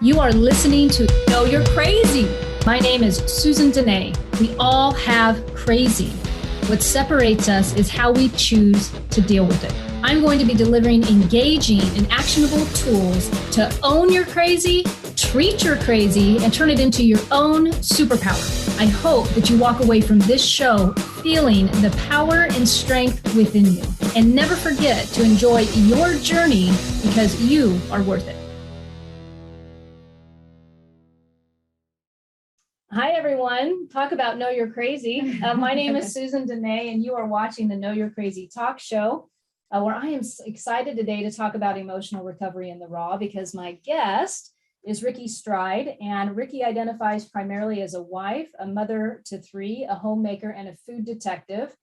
You are listening to Know You're Crazy. My name is Susan Denee. We all have crazy. What separates us is how we choose to deal with it. I'm going to be delivering engaging and actionable tools to own your crazy, treat your crazy, and turn it into your own superpower. I hope that you walk away from this show feeling the power and strength within you. And never forget to enjoy your journey because you are worth it. Hi, everyone. Talk about Know You're Crazy. My name is Susan Denee, and you are watching the Know You're Crazy talk show, where I am excited today to talk about emotional recovery in the raw because my guest is Rikki Stride, and Rikki identifies primarily as a wife, a mother to three, a homemaker, and a food detective.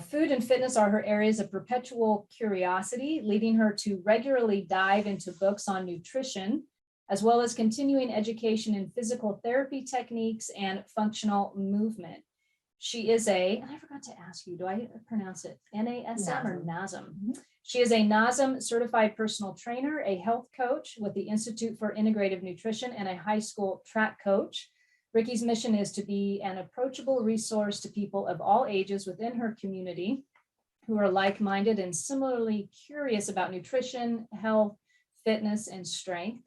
Food and fitness are her areas of perpetual curiosity, leading her to regularly dive into books on nutrition, as well as continuing education in physical therapy techniques and functional movement. She is I forgot to ask you, do I pronounce it NASM or NASM? She is a NASM Certified Personal Trainer, a health coach with the Institute for Integrative Nutrition, and a high school track coach. Rikki's mission is to be an approachable resource to people of all ages within her community who are like-minded and similarly curious about nutrition, health, fitness, and strength.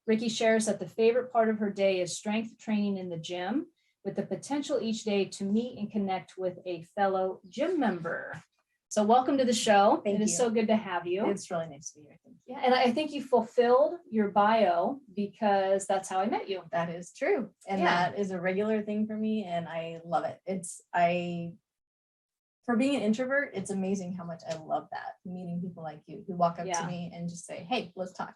Rikki shares that the favorite part of her day is strength training in the gym, with the potential each day to meet and connect with a fellow gym member. So welcome to the show. Thank you. It is so good to have you. It's really nice to be here. Thank you. Yeah, and I think you fulfilled your bio because that's how I met you. That is true. And that is a regular thing for me, and I love it. For being an introvert, it's amazing how much I love that, meeting people like you who walk up to me and just say, hey, let's talk.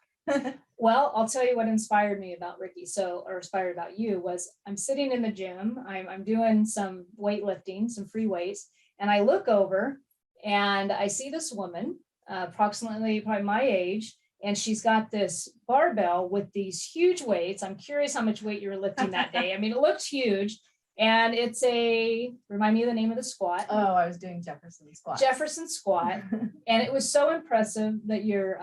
Well, I'll tell you what inspired me about Rikki. Or inspired about you was I'm sitting in the gym. I'm doing some weightlifting, some free weights, and I look over and I see this woman, approximately probably my age, and she's got this barbell with these huge weights. I'm curious how much weight you were lifting that day. I mean, it looks huge, and it's remind me of the name of the squat. Oh, I was doing Jefferson squat. Jefferson squat, and it was so impressive that your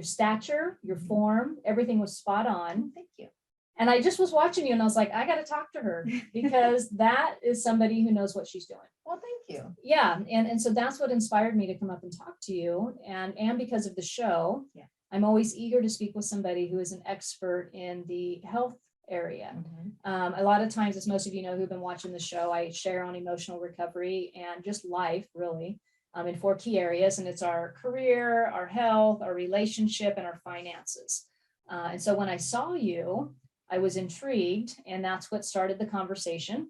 stature, your form, everything was spot on. Thank you. And I just was watching you and I was like, I got to talk to her because that is somebody who knows what she's doing. Well, thank you. Yeah. And so that's what inspired me to come up and talk to you. And because of the show, I'm always eager to speak with somebody who is an expert in the health area. A lot of times, as most of you know who've been watching the show, I share on emotional recovery and just life, really. In 4 key areas, and it's our career, our health, our relationship, and our finances. And so when I saw you, I was intrigued, and that's what started the conversation.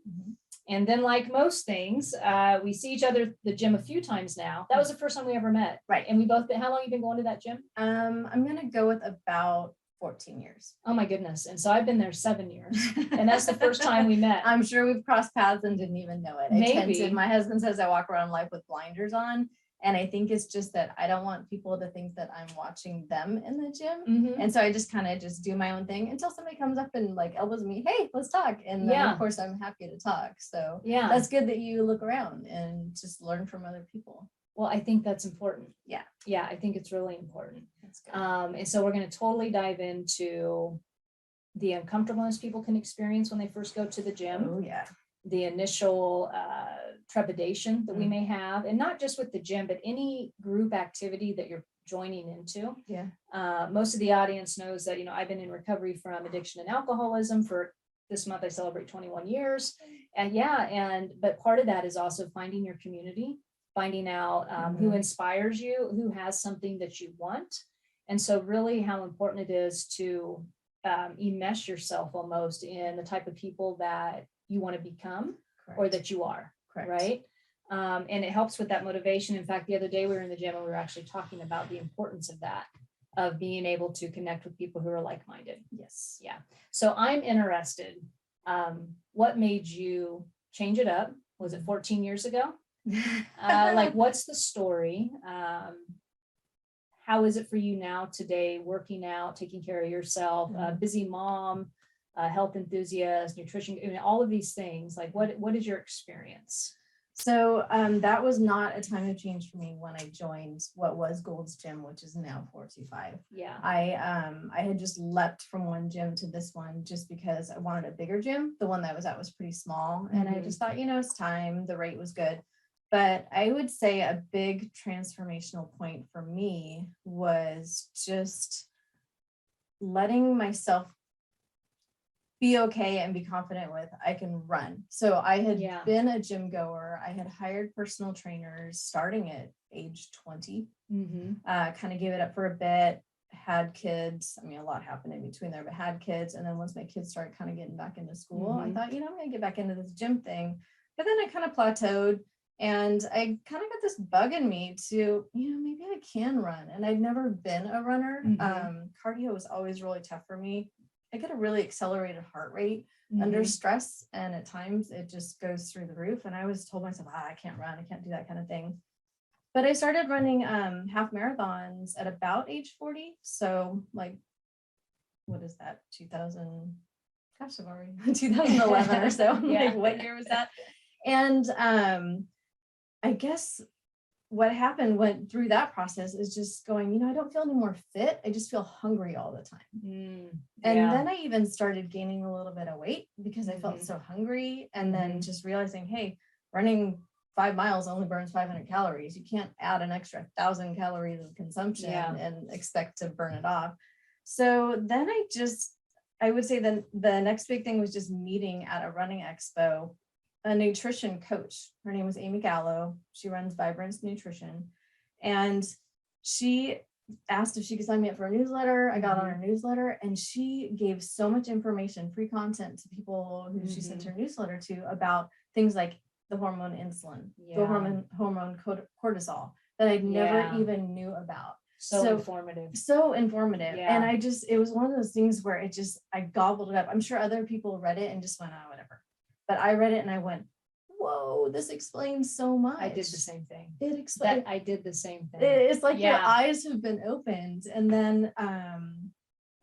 And then, like most things, we see each other at the gym a few times now. That was the first time we ever met. Right. And we both been, how long have you been going to that gym? I'm going to go with about 14 years. Oh my goodness. And so I've been there 7 years. And that's the first time we met. I'm sure we've crossed paths and didn't even know it. Maybe. My husband says I walk around life with blinders on. And I think it's just that I don't want people to think that I'm watching them in the gym. And so I just kind of just do my own thing until somebody comes up and like elbows me, hey, let's talk. And then of course I'm happy to talk. So that's good that you look around and just learn from other people. Well, I think that's important. Yeah, I think it's really important. That's good. And so we're going to totally dive into the uncomfortableness people can experience when they first go to the gym. Oh, yeah. The initial trepidation that we may have, and not just with the gym, but any group activity that you're joining into. Most of the audience knows that, I've been in recovery from addiction and alcoholism for this month. I celebrate 21 years. But part of that is also finding your community, finding out who inspires you, who has something that you want. And so really how important it is to enmesh yourself almost in the type of people that you want to become or that you are. Right. And it helps with that motivation. In fact, the other day we were in the gym and we were actually talking about the importance of that, of being able to connect with people who are like-minded. Yes. Yeah. So I'm interested. What made you change it up? Was it 14 years ago? What's the story? How is it for you now today, working out, taking care of yourself, busy mom, health enthusiast, nutrition, I mean, all of these things. Like, what is your experience? So that was not a time of change for me when I joined what was Gold's Gym, which is now 425. Yeah. I had just leapt from one gym to this one just because I wanted a bigger gym. The one that I was at was pretty small. And I just thought, it's time. The rate was good. But I would say a big transformational point for me was just letting myself be okay and be confident with I can run. So I had been a gym goer. I had hired personal trainers starting at age 20, kind of gave it up for a bit, had kids. I mean, a lot happened in between there, but had kids. And then once my kids started kind of getting back into school, I thought, I'm going to get back into this gym thing. But then I kind of plateaued and I kind of got this bug in me to, maybe I can run. And I'd never been a runner. Cardio was always really tough for me. I get a really accelerated heart rate under stress. And at times it just goes through the roof. And I always told myself, I can't run. I can't do that kind of thing. But I started running half marathons at about age 40. So like, what is that? 2000, gosh, I've already 2011 or so. Like, what year was that? And I guess what went through that process is just going, I don't feel any more fit. I just feel hungry all the time. And then I even started gaining a little bit of weight because I felt so hungry. And then just realizing, hey, running 5 miles only burns 500 calories. You can't add an extra 1,000 calories of consumption and expect to burn it off. So then I would say then the next big thing was just meeting at a running expo a nutrition coach. Her name was Amy Gallo. She runs Vibrance Nutrition. And she asked if she could sign me up for a newsletter. I got on her newsletter and she gave so much information, free content to people who she sent her newsletter to about things like the hormone insulin, the hormone cortisol that I'd never even knew about. So informative. So informative. Yeah. And it was one of those things where I gobbled it up. I'm sure other people read it and just went, whatever. But I read it and I went, whoa, this explains so much. I did the same thing. It explains. I did the same thing. It's like your eyes have been opened. And then I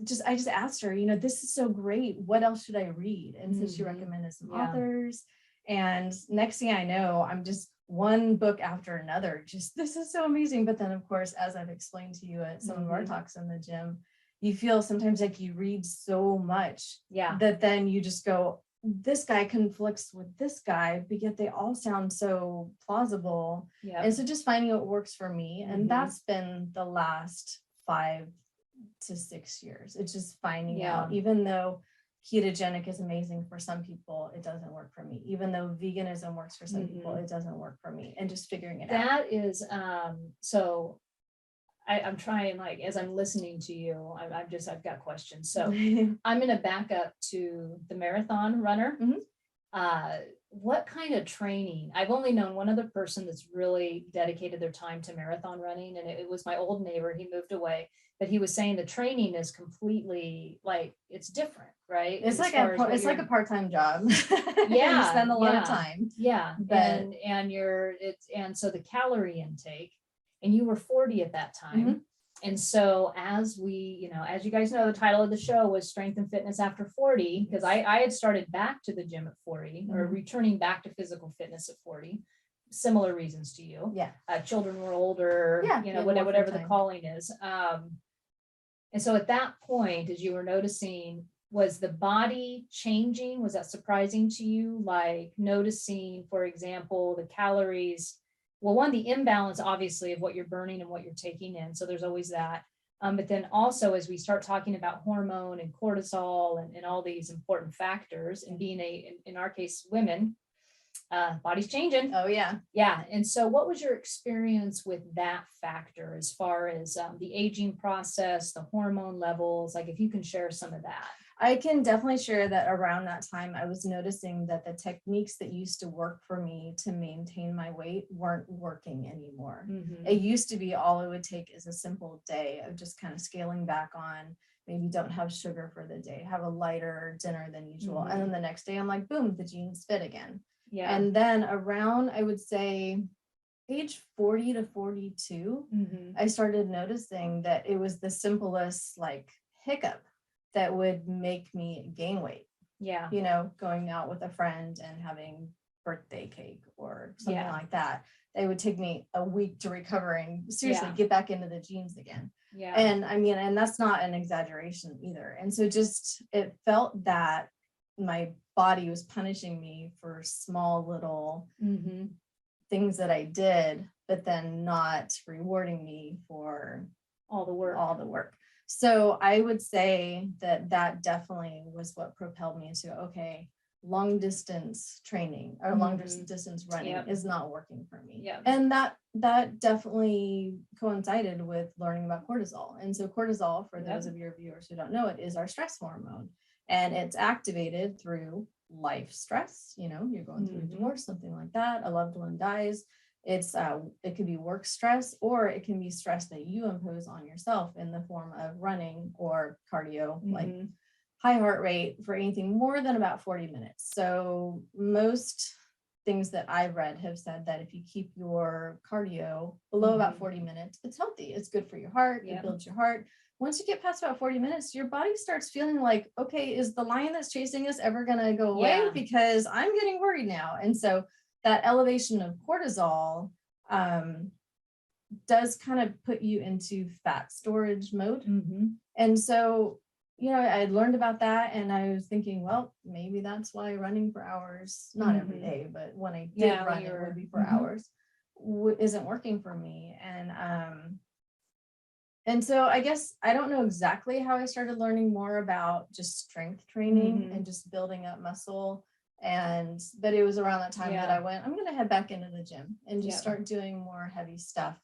just asked her, this is so great. What else should I read? And so she recommended some authors. And next thing I know, I'm just one book after another. This is so amazing. But then, of course, as I've explained to you at some of our talks in the gym, you feel sometimes like you read so much that then you just go, this guy conflicts with this guy, but yet they all sound so plausible. And so just finding what works for me. And that's been the last 5 to 6 years. It's just finding out, even though ketogenic is amazing for some people, it doesn't work for me. Even though veganism works for some people, it doesn't work for me. And just figuring it out. That is, so I'm trying, like, as I'm listening to you, I've got questions. So I'm going to back up to the marathon runner. What kind of training? I've only known one other person that's really dedicated their time to marathon running. And it was my old neighbor. He moved away, but he was saying the training is completely it's different, right? It's like a part-time job. You spend a lot of time. But, and so the calorie intake, and you were 40 at that time. And so as you guys know, the title of the show was Strength and Fitness After 40, because I had started back to the gym at 40 or returning back to physical fitness at 40. Similar reasons to you. Children were older, whatever the calling is. And so at that point, as you were noticing, was the body changing? Was that surprising to you? Like noticing, for example, the calories. Well, one, the imbalance, obviously, of what you're burning and what you're taking in. So there's always that. But then also, as we start talking about hormone and cortisol and all these important factors, and being in our case, women, body's changing. Oh, yeah. Yeah. And so what was your experience with that factor as far as the aging process, the hormone levels? Like, if you can share some of that. I can definitely share that around that time, I was noticing that the techniques that used to work for me to maintain my weight weren't working anymore. It used to be all it would take is a simple day of just kind of scaling back on, maybe don't have sugar for the day, have a lighter dinner than usual. And then the next day I'm like, boom, the jeans fit again. And then around, I would say, age 40 to 42, I started noticing that it was the simplest hiccup that would make me gain weight. Yeah. You know, going out with a friend and having birthday cake or something like that. They would take me a week to recover and seriously get back into the jeans again. Yeah. And I mean, and that's not an exaggeration either. And so just, it felt that my body was punishing me for small little things that I did, but then not rewarding me for all the work. So I would say that that definitely was what propelled me into, okay, long distance training or long distance running is not working for me. Yeah. And that definitely coincided with learning about cortisol. And so cortisol, for those of your viewers who don't know it, is our stress hormone. And it's activated through life stress. You know, you're going through a divorce, something like that, a loved one dies. It's it can be work stress, or it can be stress that you impose on yourself in the form of running or cardio, like high heart rate for anything more than about 40 minutes. So most things that I've read have said that if you keep your cardio below about 40 minutes, it's healthy. It's good for your heart. It builds your heart. Once you get past about 40 minutes, your body starts feeling like, okay, is the lion that's chasing us ever going to go away? Because I'm getting worried now. And so that elevation of cortisol does kind of put you into fat storage mode. And so, you know, I learned about that and I was thinking, well, maybe that's why running for hours, not every day, but when I did run, it would be for hours, isn't working for me. And so I guess I don't know exactly how I started learning more about just strength training and just building up muscle. But it was around that time that I went, I'm going to head back into the gym and just start doing more heavy stuff.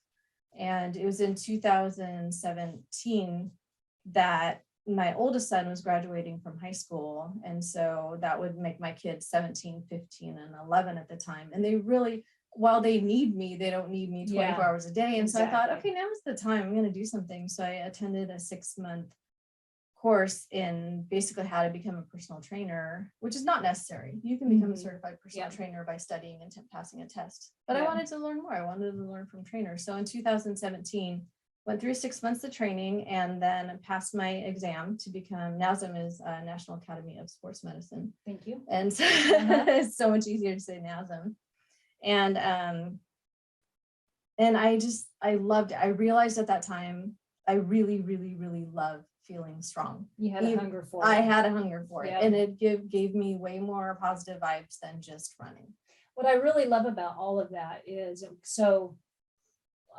And it was in 2017 that my oldest son was graduating from high school. And so that would make my kids 17, 15, and 11 at the time. And they really, while they need me, they don't need me 24 hours a day. And so I thought, okay, now's the time. I'm going to do something. So I attended a 6-month course in basically how to become a personal trainer, which is not necessary. You can become a certified personal trainer by studying and passing a test. But I wanted to learn more. I wanted to learn from trainers. So in 2017, went through 6 months of training and then passed my exam to become, NASM is National Academy of Sports Medicine. Thank you. And so it's so much easier to say NASM. And I loved it. I realized at that time, I really, really, really love feeling strong. You had a hunger for it. I had a hunger for it. And it gave me way more positive vibes than just running. What I really love about all of that is, so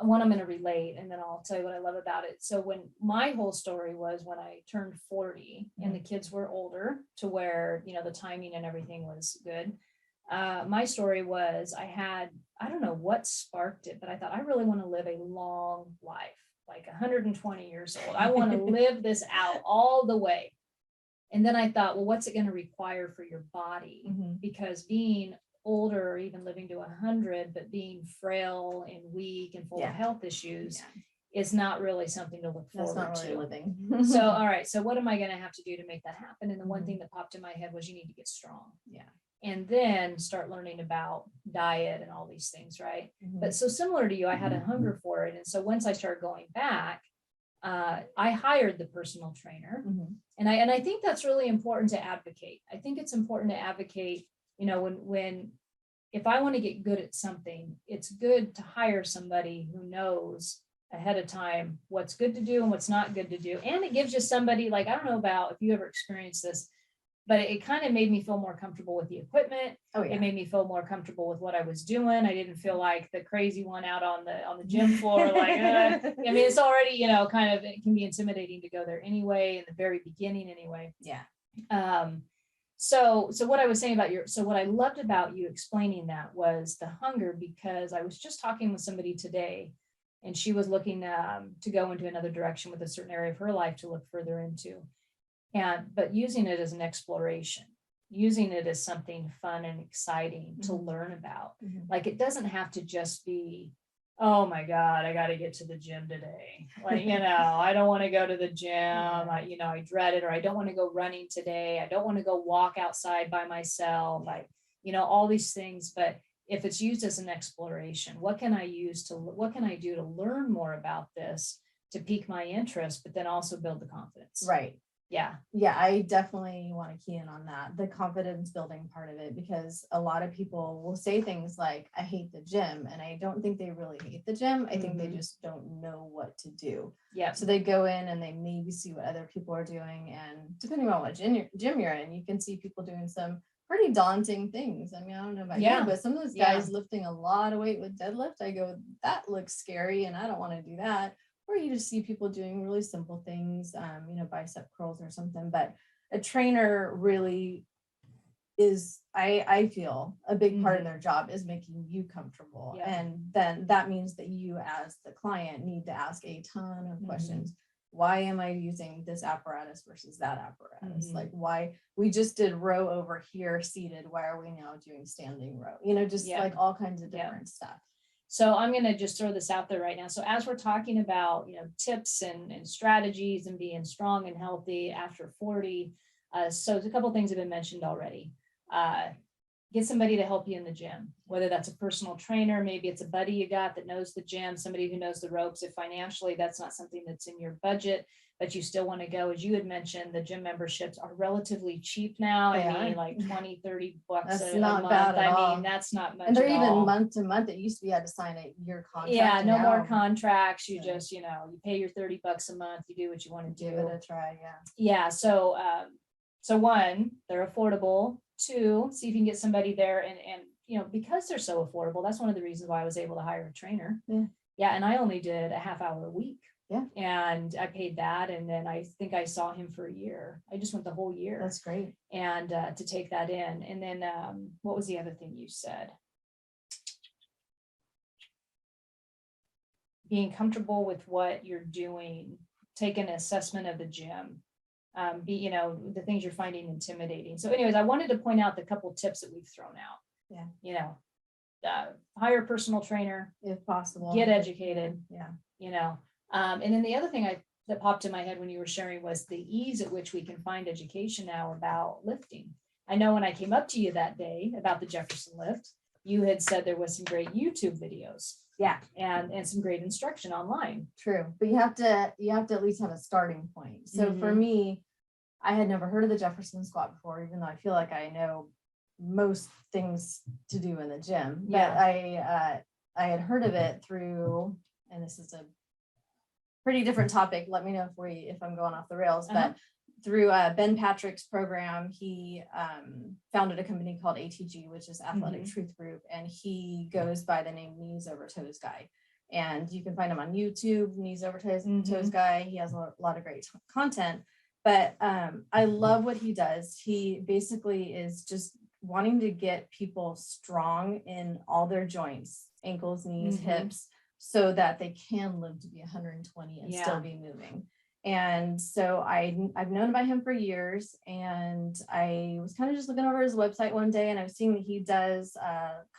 one, I'm going to relate and then I'll tell you what I love about it. So when my whole story was when I turned 40 and the kids were older to where, you know, the timing and everything was good. My story was I don't know what sparked it, but I thought I really want to live a long life, like 120 years old. I want to live this out all the way. And then I thought, well, what's it going to require for your body? Because being older or even living to 100, but being frail and weak and full of health issues is not really something to look forward to. That's not really living. So, all right. So what am I going to have to do to make that happen? And the one thing that popped in my head was you need to get strong. And then start learning about diet and all these things, right? But so similar to you, I had a hunger for it. And so once I started going back, I hired the personal trainer. And I think that's really important to advocate. I think it's important to advocate, you know, if I want to get good at something, it's good to hire somebody who knows ahead of time what's good to do and what's not good to do. And it gives you somebody, like, I don't know about if you ever experienced this, but it kind of made me feel more comfortable with the equipment. It made me feel more comfortable with what I was doing. I didn't feel like the crazy one out on the gym floor. Like, I mean, it's already, you know, kind of, it can be intimidating to go there anyway, in the very beginning anyway. So what I was saying about what I loved about you explaining that was the hunger, because I was just talking with somebody today and she was looking to go into another direction with a certain area of her life to look further into. But using it as an exploration, using it as something fun and exciting to learn about. Like, it doesn't have to just be, oh my God, I got to get to the gym today. Like, you know, I don't want to go to the gym. I dread it, or I don't want to go running today. I don't want to go walk outside by myself. All these things. But if it's used as an exploration, what can I do to learn more about this, to pique my interest, but then also build the confidence? Right. Yeah, I definitely want to key in on that, the confidence building part of it, because a lot of people will say things like, I hate the gym. And I don't think they really hate the gym. I think they just don't know what to do. Yeah. So they go in and they maybe see what other people are doing. And depending on what gym you're in, you can see people doing some pretty daunting things. I mean, I don't know about you, but some of those guys lifting a lot of weight with deadlift, I go, that looks scary and I don't want to do that. Or you just see people doing really simple things, bicep curls or something. But a trainer really is, I feel, a big part of their job is making you comfortable. And then that means that you as the client need to ask a ton of questions. Why am I using this apparatus versus that apparatus? Like, why we just did row over here seated, why are we now doing standing row? Like all kinds of different stuff. So I'm going to just throw this out there right now. So as we're talking about, tips and strategies and being strong and healthy after 40, so a couple of things have been mentioned already. Get somebody to help you in the gym, whether that's a personal trainer, maybe it's a buddy you got that knows the gym, somebody who knows the ropes. If financially that's not something that's in your budget, but you still want to go, as you had mentioned, the gym memberships are relatively cheap now. I mean, like 20, 30 bucks a month. I mean, that's not much. And they're even month to month. It used to be you had to sign a year contract. Yeah, no more contracts. You just, you pay your 30 bucks a month. You do what you want to do. Give it a try. Yeah. So, one, they're affordable. Two, see if you can get somebody there and because they're so affordable, that's one of the reasons why I was able to hire a trainer. And I only did a half hour a week. And I paid that. And then I think I saw him for a year. I just went the whole year. That's great. And to take that in. And then what was the other thing you said? Being comfortable with what you're doing, take an assessment of the gym. The things you're finding intimidating. So anyways, I wanted to point out the couple tips that we've thrown out. Hire a personal trainer if possible, get educated. And then the other thing that popped in my head when you were sharing was the ease at which we can find education now about lifting. I know when I came up to you that day about the Jefferson lift, you had said there was some great YouTube videos. And some great instruction online. True. But you have to at least have a starting point. So for me, I had never heard of the Jefferson squat before, even though I feel like I know most things to do in the gym. But I had heard of it through, and this is a pretty different topic. Let me know if I'm going off the rails, but through Ben Patrick's program, he founded a company called ATG, which is Athletic Truth Group, and he goes by the name Knees Over Toes Guy. And you can find him on YouTube, Knees Over Toes Guy. He has a lot of great content, but I love what he does. He basically is just wanting to get people strong in all their joints, ankles, knees, hips, so that they can live to be 120 and still be moving. And so I've known about him for years, and I was kind of just looking over his website one day, and I was seeing that he does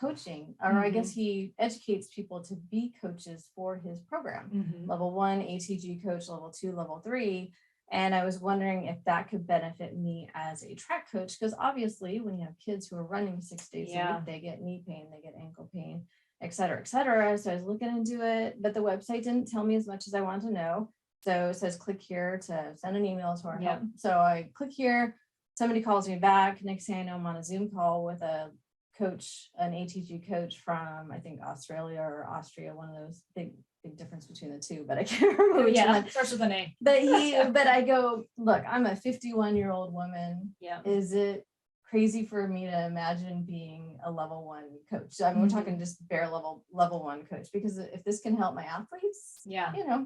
coaching, or I guess he educates people to be coaches for his program. Level 1 ATG coach, level 2, level 3. And I was wondering if that could benefit me as a track coach, because obviously when you have kids who are running 6 days a week, they get knee pain, they get ankle pain, et cetera, et cetera. So I was looking into it, but the website didn't tell me as much as I wanted to know. So it says click here to send an email to our help. So I click here, somebody calls me back. Next thing I know, I'm on a Zoom call with a coach, an ATG coach from, I think, Australia or Austria, one of those big difference between the two, but I can't remember which one. Starts with an A. But I go, look, I'm a 51-year-old woman. Is it crazy for me to imagine being a level 1 coach? I mean, we're talking just bare level 1 coach, because if this can help my athletes,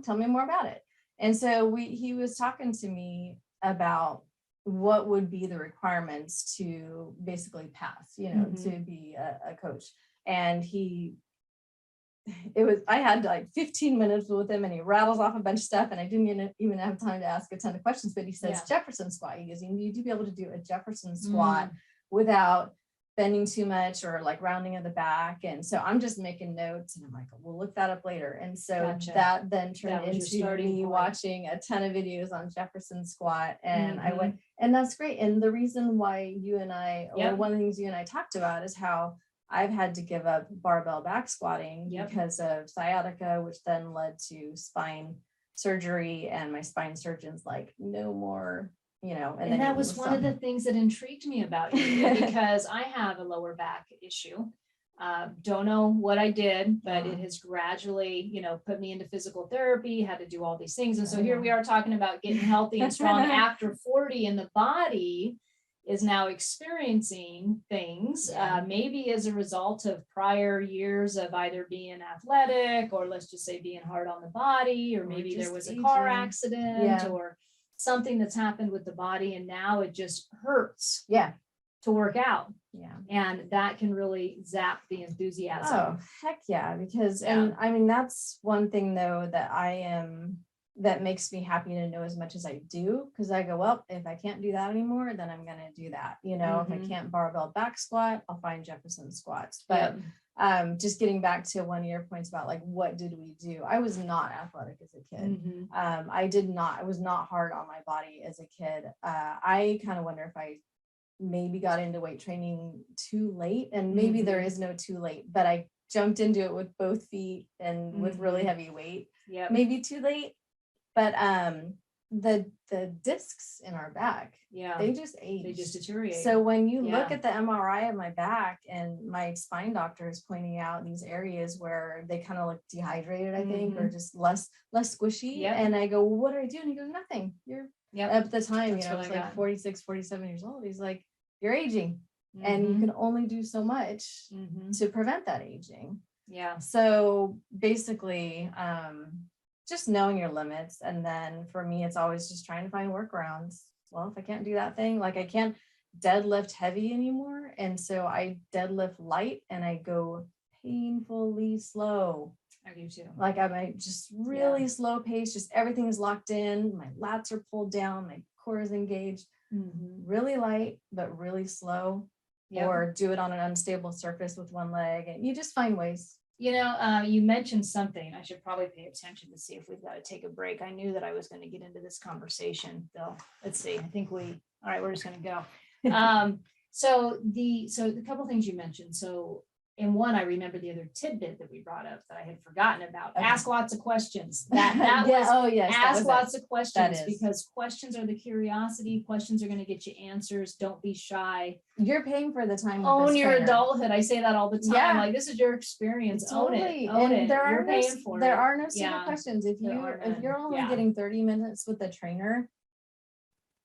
tell me more about it. And so he was talking to me about what would be the requirements to basically pass, to be a coach. And I had like 15 minutes with him, and he rattles off a bunch of stuff, and I didn't even have time to ask a ton of questions, but he says Jefferson squat. He goes, you need to be able to do a Jefferson squat without bending too much or like rounding at the back. And so I'm just making notes, and I'm like, we'll look that up later. And so that then turned into me watching a ton of videos on Jefferson squat. And I went, and that's great. And the reason why you and I, or one of the things you and I talked about, is how I've had to give up barbell back squatting because of sciatica, which then led to spine surgery. And my spine surgeon's like, no more you know, and that was one of the things that intrigued me about you because I have a lower back issue. Don't know what I did, but it has gradually, you know, put me into physical therapy, had to do all these things. And so here we are talking about getting healthy and strong after 40, and the body is now experiencing things, maybe as a result of prior years of either being athletic, or let's just say being hard on the body, or maybe there was a car accident or something that's happened with the body, and now it just hurts to work out. And that can really zap the enthusiasm. Oh, heck yeah. Because, and I mean, that's one thing though that makes me happy to know as much as I do. Cause I go, well, if I can't do that anymore, then I'm going to do that. You know, if I can't barbell back squat, I'll find Jefferson squats. But just getting back to one of your points about like, what did we do? I was not athletic as a kid. I was not hard on my body as a kid. I kind of wonder if I maybe got into weight training too late, and maybe there is no too late, but I jumped into it with both feet and with really heavy weight. Maybe too late. But the discs in our back, they just age. They just deteriorate. So when you look at the MRI of my back, and my spine doctor is pointing out these areas where they kind of look dehydrated, I think, or just less squishy. And I go, well, what do I do? And he goes, nothing. You're at the time, you know, I was like 46, 47 years old. He's like, you're aging, and you can only do so much to prevent that aging. So basically, just knowing your limits. And then for me, it's always just trying to find workarounds. Well, if I can't do that thing, like I can't deadlift heavy anymore. And so I deadlift light, and I go painfully slow. I do too. Like I'm just really slow pace, just everything is locked in. My lats are pulled down, my core is engaged, really light, but really slow, or do it on an unstable surface with one leg. And you just find ways. You know, you mentioned something. I should probably pay attention to see if we've got to take a break. I knew that I was going to get into this conversation, though. Let's see. I think all right, we're just going to go. So the couple things you mentioned. So in one, I remember the other tidbit that we brought up that I had forgotten about. Ask lots of questions. That was ask lots of questions, because questions are the curiosity. Questions are going to get you answers. Don't be shy. You're paying for the time. Own your adulthood. I say that all the time. Like, this is your experience. Own it. Own it. You're paying for it. There are no stupid questions. If you're only getting 30 minutes with a trainer,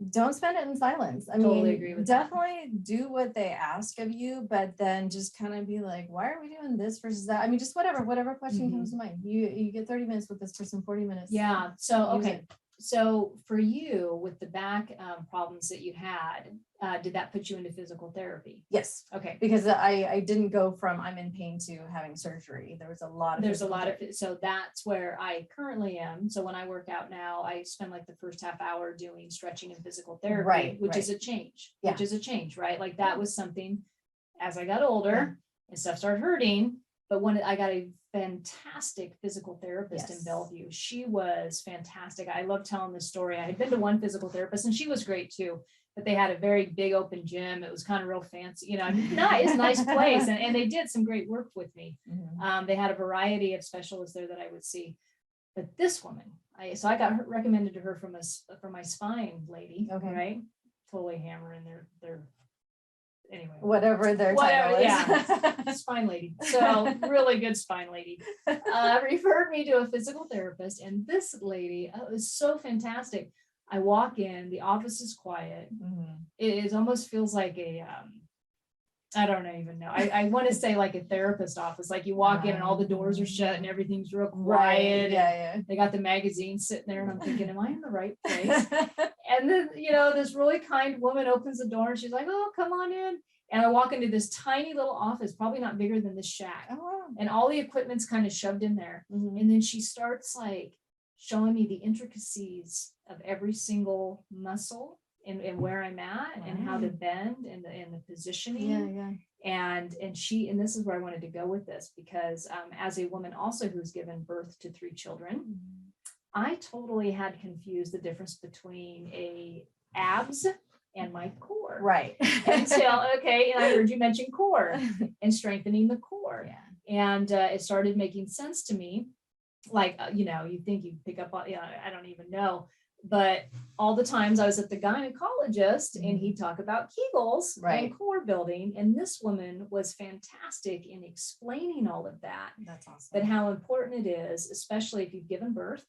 don't spend it in silence. I mean, agree with definitely do what they ask of you, but then just kind of be like, why are we doing this versus that? I mean, just whatever question comes to mind. You get 30 minutes with this person, 40 minutes. So, okay. So for you, with the back problems that you had, did that put you into physical therapy? Yes. Okay. Because I didn't go from I'm in pain to having surgery. There was a lot of so that's where I currently am. So when I work out now, I spend like the first half hour doing stretching and physical therapy, which is a change. Which is a change, right? Like that was something as I got older and stuff started hurting. But when I got a fantastic physical therapist in Bellevue, she was fantastic. I love telling this story. I had been to one physical therapist, and she was great too. But they had a very big open gym. It was kind of real fancy, you know, nice place. And they did some great work with me. They had a variety of specialists there that I would see. But this woman, I got recommended to her from my spine lady, right? Totally hammering their anyway, whatever their title is. Spine lady. So really good spine lady referred me to a physical therapist, and this lady was so fantastic. I walk in, the office is quiet. It almost feels like a I don't even know. I want to say like a therapist office. Like you walk in and all the doors are shut and everything's real quiet. They got the magazine sitting there, and I'm thinking, am I in the right place? And then, you know, this really kind woman opens the door and she's like, oh, come on in. And I walk into this tiny little office, probably not bigger than this shack. And all the equipment's kind of shoved in there. And then she starts like showing me the intricacies of every single muscle and where I'm at and how to bend and the positioning. And this is where I wanted to go with this, because as a woman also who's given birth to 3 children, I totally had confused the difference between a abs and my core. Until, and I heard you mention core and strengthening the core. And it started making sense to me. Like, you know, you think you pick up on, I don't even know. But all the times I was at the gynecologist and he'd talk about Kegels and core building. And this woman was fantastic in explaining all of that. That's awesome. But how important it is, especially if you've given birth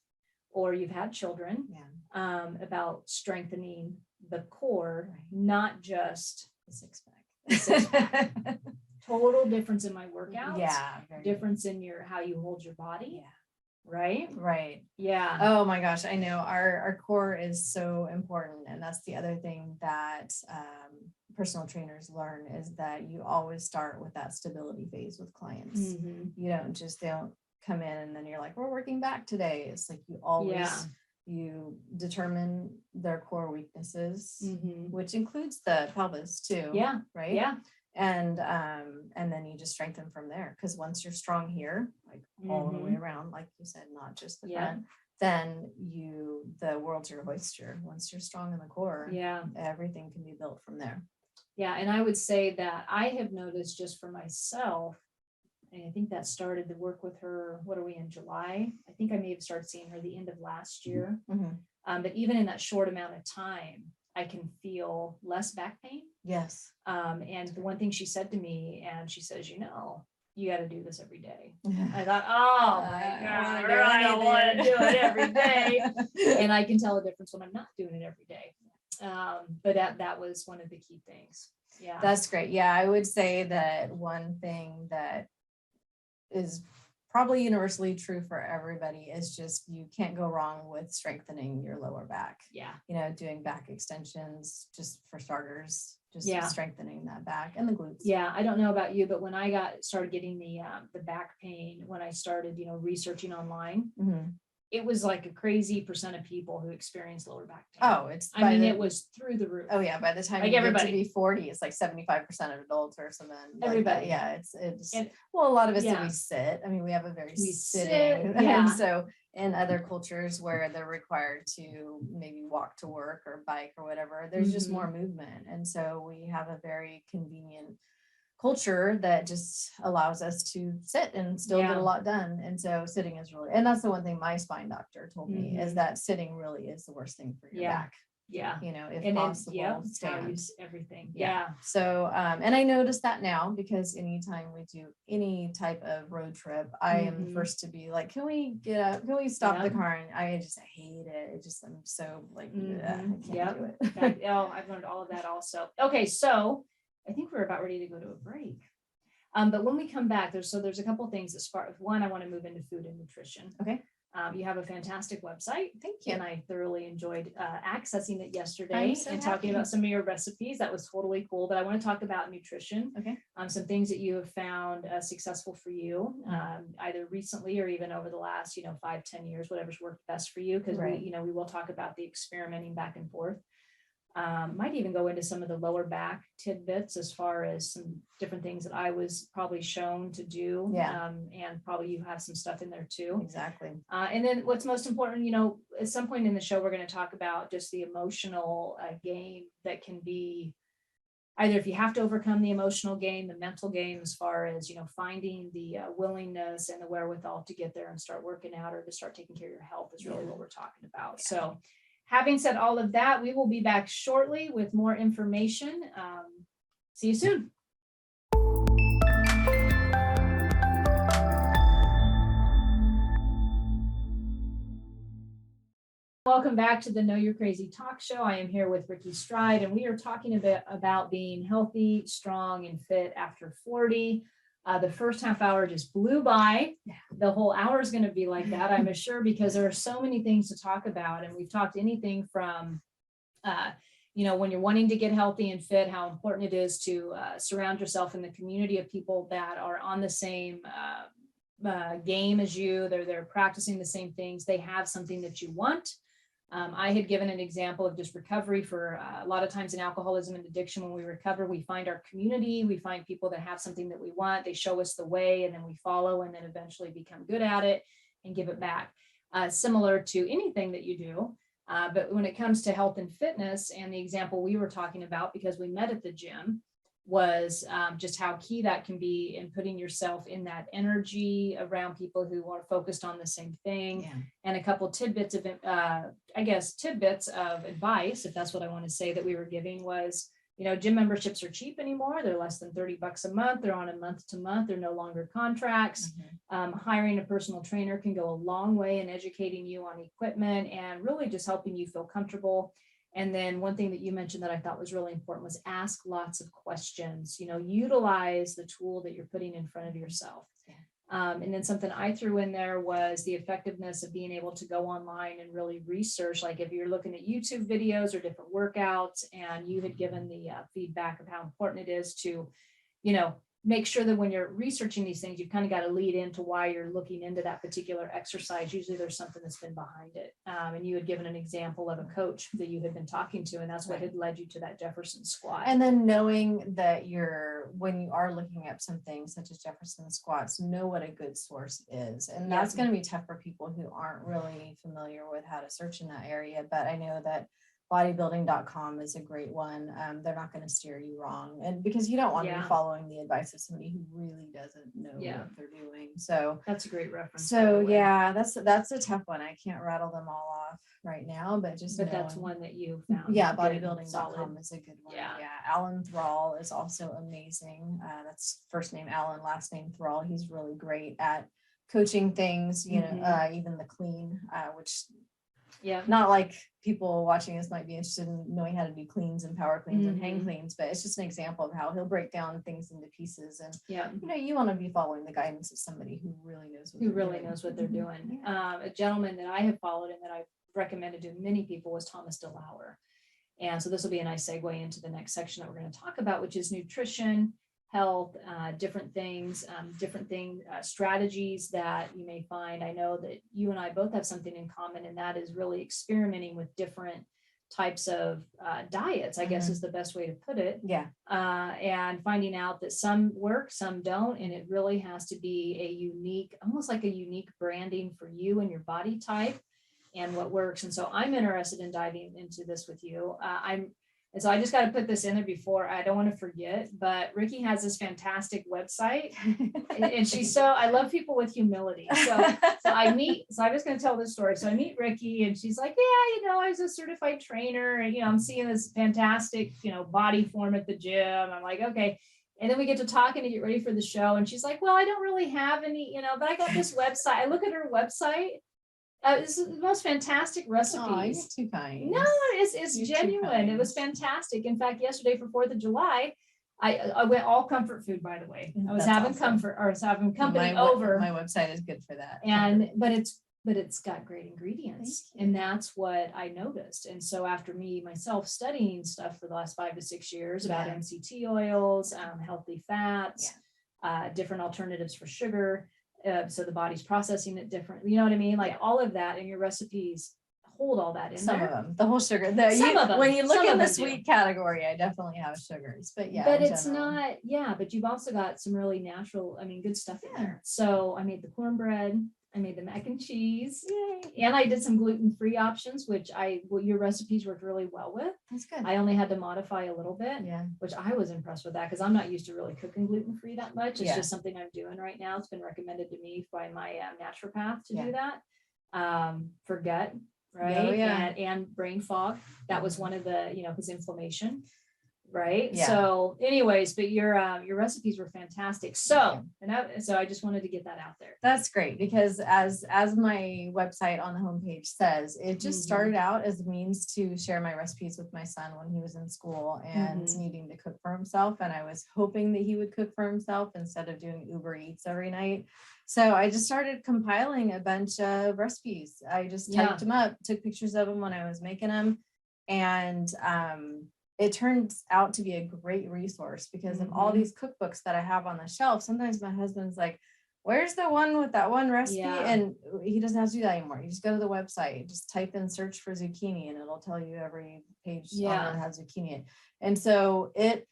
or you've had children, about strengthening the core, not just the six pack. Total difference in my workouts. Yeah. Difference in how you hold your body. Yeah. Right. Yeah. Oh my gosh. I know our core is so important. And that's the other thing that personal trainers learn is that you always start with that stability phase with clients. You don't they don't come in and then you're like, we're working back today. It's like you always, you determine their core weaknesses, which includes the pelvis too. Yeah. Right. Yeah. And then you just strengthen from there. Because once you're strong here, like all the way around, like you said, not just the front, then the world's your oyster. Once you're strong in the core, everything can be built from there. Yeah. And I would say that I have noticed just for myself, and I think that started the work with her. What are we in July? I think I may have started seeing her the end of last year. But even in that short amount of time, I can feel less back pain. Yes. And the one thing she said to me, and she says, you got to do this every day. I thought, oh my God, I don't want to do it every day. And I can tell a difference when I'm not doing it every day. But that was one of the key things. Yeah. That's great. Yeah. I would say that one thing that is probably universally true for everybody is just you can't go wrong with strengthening your lower back. Yeah. Doing back extensions just for starters, just strengthening that back and the glutes. Yeah. I don't know about you, but when I started getting the back pain, when I started, researching online, it was like a crazy percent of people who experience lower back pain. Oh, it was through the roof. Oh yeah. By the time you get to be 40, it's like 75% of adults or something. Everybody. Like it's a lot of us we sit. I mean, we have a very sitting. And so in other cultures where they're required to maybe walk to work or bike or whatever, there's just more movement. And so we have a very convenient culture that just allows us to sit and still get a lot done. And so sitting is really, and that's the one thing my spine doctor told me is that sitting really is the worst thing for your back. Yeah. If possible, stand. Everything. Yeah. So, and I noticed that now because anytime we do any type of road trip, I am the first to be like, can we get up? Can we stop the car? And I hate it. I'm so like, I can't do it. I've learned all of that also. Okay. So I think we're about ready to go to a break. But when we come back, there's a couple things as far as one, I want to move into food and nutrition. Okay. You have a fantastic website. Thank you. And I thoroughly enjoyed accessing it yesterday and talking about some of your recipes. That was totally cool. But I want to talk about nutrition. Okay. Some things that you have found successful for you, either recently or even over the last, 5-10 years, whatever's worked best for you. Because we will talk about the experimenting back and forth. Might even go into some of the lower back tidbits as far as some different things that I was probably shown to do. And probably you have some stuff in there too. Exactly. And then what's most important, at some point in the show, we're going to talk about just the emotional game that can be either if you have to overcome the emotional game, the mental game, as far as, finding the willingness and the wherewithal to get there and start working out or to start taking care of your health is really what we're talking about. So having said all of that, we will be back shortly with more information. See you soon. Welcome back to the Know You're Crazy talk show. I am here with Rikki Stride, and we are talking a bit about being healthy, strong, and fit after 40. The first half hour just blew by. The whole hour is going to be like that, I'm sure, because there are so many things to talk about. And we've talked anything from, when you're wanting to get healthy and fit, how important it is to surround yourself in the community of people that are on the same game as you. They're practicing the same things. They have something that you want. I had given an example of just recovery for a lot of times in alcoholism and addiction. When we recover, we find our community, we find people that have something that we want, they show us the way, and then we follow and then eventually become good at it and give it back. Similar to anything that you do. But when it comes to health and fitness and the example we were talking about, because we met at the gym, was just how key that can be in putting yourself in that energy around people who are focused on the same thing. Yeah. And a couple tidbits of, tidbits of advice, if that's what I want to say, that we were giving was, gym memberships are cheap anymore. They're less than $30 a month. They're on a month to month. They're no longer contracts. Hiring a personal trainer can go a long way in educating you on equipment and really just helping you feel comfortable. And then one thing that you mentioned that I thought was really important was ask lots of questions, utilize the tool that you're putting in front of yourself. And then something I threw in there was the effectiveness of being able to go online and really research, like if you're looking at YouTube videos or different workouts, and you had given the feedback of how important it is to, make sure that when you're researching these things, you've kind of got to lead into why you're looking into that particular exercise. Usually there's something that's been behind it. And you had given an example of a coach that you had been talking to, and that's what had led you to that Jefferson squat. And then knowing that when you are looking at something such as Jefferson squats, know what a good source is. And that's going to be tough for people who aren't really familiar with how to search in that area. But I know that bodybuilding.com is a great one. They're not going to steer you wrong, and because you don't want to be following the advice of somebody who really doesn't know what they're doing. So that's a great reference. So that's a tough one. I can't rattle them all off right now, but that's one that you found. Bodybuilding.com is a good one. Yeah. Alan Thrall is also amazing. That's first name Alan, last name Thrall. He's really great at coaching things, even the clean, which not like people watching this might be interested in knowing how to do cleans and power cleans and hang cleans, but it's just an example of how he'll break down things into pieces. And you want to be following the guidance of somebody who really knows what they're doing. A gentleman that I have followed and that I've recommended to many people was Thomas DeLauer. And so this will be a nice segue into the next section that we're going to talk about, which is nutrition, health, different things, strategies that you may find. I know that you and I both have something in common, and that is really experimenting with different types of diets, I guess is the best way to put it. And finding out that some work, some don't, and it really has to be a unique, almost like a unique branding for you and your body type and what works. And so I'm interested in diving into this with you. And so I just got to put this in there before I don't want to forget, but Rikki has this fantastic website and I love people with humility. So I'm just going to tell this story. So I meet Rikki and she's like, I was a certified trainer and, I'm seeing this fantastic, body form at the gym. I'm like, okay. And then we get to talking to get ready for the show. And she's like, well, I don't really have any, but I got this website. I look at her website. This is the most fantastic recipes. Oh, you're too kind. No, it's genuine. It was fantastic. In fact, yesterday for 4th of July, I went all comfort food, by the way. I was having company over. My website is good for that. But it's got great ingredients. And that's what I noticed. And so after myself studying stuff for the last 5 to 6 years about MCT oils, healthy fats, different alternatives for sugar. So the body's processing it different. You know what I mean? Like all of that, and your recipes hold all that in some there. Of them, the whole sugar. When you look at the sweet category, I definitely have sugars, but it's not. But you've also got some really natural, good stuff in there. So I made the cornbread. I made the mac and cheese. Yay. And I did some gluten-free options, which your recipes worked really well with. That's good. I only had to modify a little bit, which I was impressed with that because I'm not used to really cooking gluten-free that much. It's just something I'm doing right now. It's been recommended to me by my naturopath to do that for gut, right? Oh, and brain fog. That was one of the, his inflammation. Right. Yeah. So anyways, but your recipes were fantastic. So I just wanted to get that out there. That's great because as my website on the homepage says, it just started out as a means to share my recipes with my son when he was in school and needing to cook for himself. And I was hoping that he would cook for himself instead of doing Uber Eats every night. So I just started compiling a bunch of recipes. I just typed them up, took pictures of them when I was making them. And, it turns out to be a great resource because of all these cookbooks that I have on the shelf. Sometimes my husband's like, where's the one with that one recipe? And he doesn't have to do that anymore. You just go to the website, just type in search for zucchini and it'll tell you every page on there has zucchini in. And so it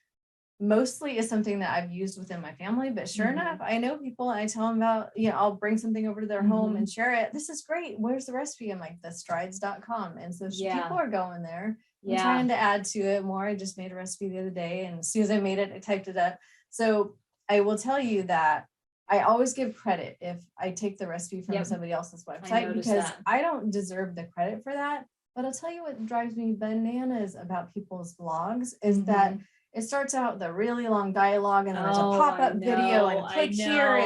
mostly is something that I've used within my family, but sure enough, I know people and I tell them about, I'll bring something over to their home and share it. This is great. Where's the recipe? I'm like, thestrides.com. And so people are going there I'm trying to add to it more. I just made a recipe the other day, and as soon as I made it, I typed it up. So I will tell you that I always give credit if I take the recipe from somebody else's website, because I don't deserve the credit for that. But I'll tell you what drives me bananas about people's blogs is that it starts out with a really long dialogue, and then there's a pop-up video and click here.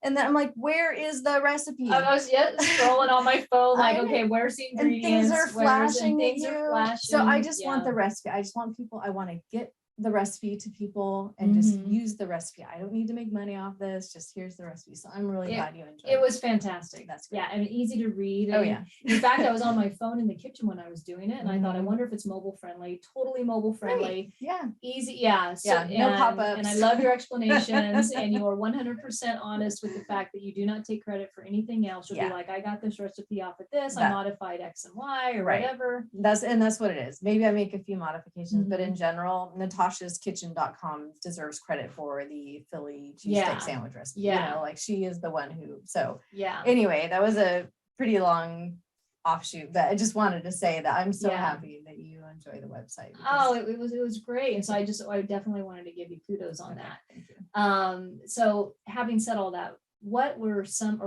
And then I'm like, where is the recipe? I was scrolling on my phone, like, okay, where's the ingredients? And things are flashing at you. Are flashing. So I just want the recipe. I just want people, I want to get the recipe to people and just use the recipe. I don't need to make money off this. Just here's the recipe. So I'm really glad you enjoyed it. It was fantastic. That's great. Yeah, and easy to read. Oh yeah. In fact, I was on my phone in the kitchen when I was doing it, and I thought, I wonder if it's mobile friendly. Totally mobile friendly. Right. Yeah. Easy. Yeah. So, no pop-ups. And I love your explanations, and you are 100% honest with the fact that you do not take credit for anything else. You'll be like, I got this recipe off of this. I modified X and Y or whatever. That's what it is. Maybe I make a few modifications, but in general, Natasha'sKitchen.com deserves credit for the Philly cheesesteak sandwich recipe. You know, like she is the one who. So anyway, that was a pretty long offshoot, but I just wanted to say that I'm so happy that you enjoy the website. Oh, it was great, and so I definitely wanted to give you kudos on that. Thank you. So having said all that, what are some